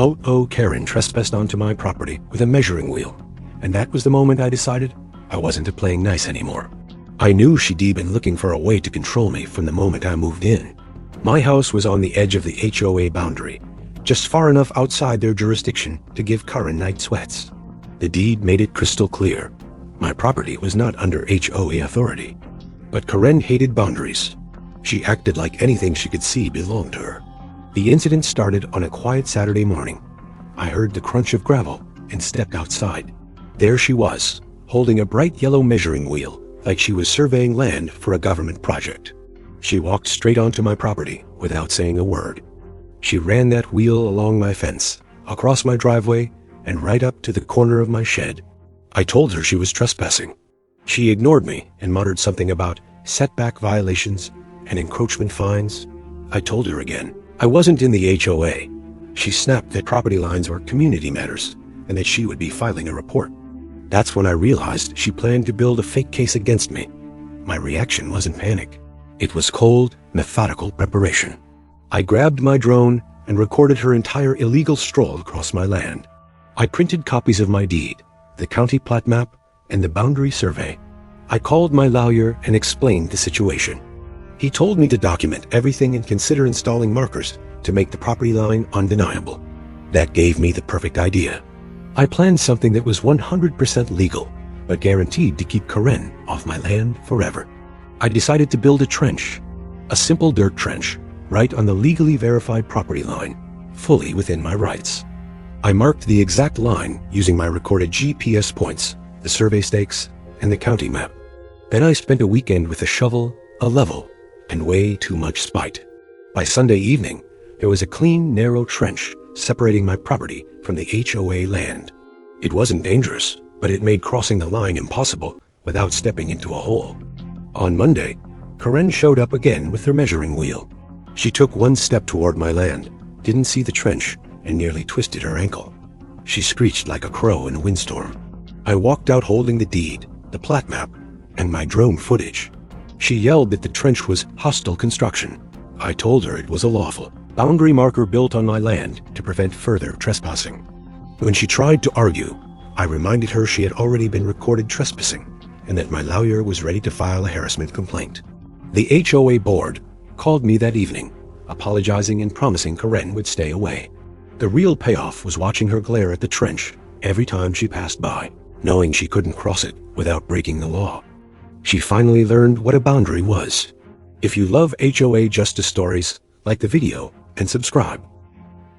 Oh, Karen trespassed onto my property with a measuring wheel, and that was the moment I decided I wasn't playing nice anymore. I knew she'd been looking for a way to control me from the moment I moved in. My house was on the edge of the HOA boundary, just far enough outside their jurisdiction to give Karen night sweats. The deed made it crystal clear. My property was not under HOA authority. But Karen hated boundaries. She acted like anything she could see belonged to her. The incident started on a quiet Saturday morning. I heard the crunch of gravel and stepped outside. There she was, holding a bright yellow measuring wheel, like she was surveying land for a government project. She walked straight onto my property without saying a word. She ran that wheel along my fence, across my driveway, and right up to the corner of my shed. I told her she was trespassing. She ignored me and muttered something about setback violations and encroachment fines. I told her again I wasn't in the HOA. She snapped that property lines were community matters and that she would be filing a report. That's when I realized she planned to build a fake case against me. My reaction wasn't panic. It was cold, methodical preparation. I grabbed my drone and recorded her entire illegal stroll across my land. I printed copies of my deed, the county plat map, and the boundary survey. I called my lawyer and explained the situation. He told me to document everything and consider installing markers to make the property line undeniable. That gave me the perfect idea. I planned something that was 100% legal, but guaranteed to keep Karen off my land forever. I decided to build a trench, a simple dirt trench, right on the legally verified property line, fully within my rights. I marked the exact line using my recorded GPS points, the survey stakes, and the county map. Then I spent a weekend with a shovel, a level, and way too much spite. By Sunday evening, there was a clean, narrow trench separating my property from the HOA land. It wasn't dangerous, but it made crossing the line impossible without stepping into a hole. On Monday, Karen showed up again with her measuring wheel. She took one step toward my land, didn't see the trench, and nearly twisted her ankle. She screeched like a crow in a windstorm. I walked out holding the deed, the plat map, and my drone footage. She yelled that the trench was hostile construction. I told her it was a lawful boundary marker built on my land to prevent further trespassing. When she tried to argue, I reminded her she had already been recorded trespassing and that my lawyer was ready to file a harassment complaint. The HOA board called me that evening, apologizing and promising Karen would stay away. The real payoff was watching her glare at the trench every time she passed by, knowing she couldn't cross it without breaking the law. She finally learned what a boundary was. If you love HOA justice stories, like the video and subscribe.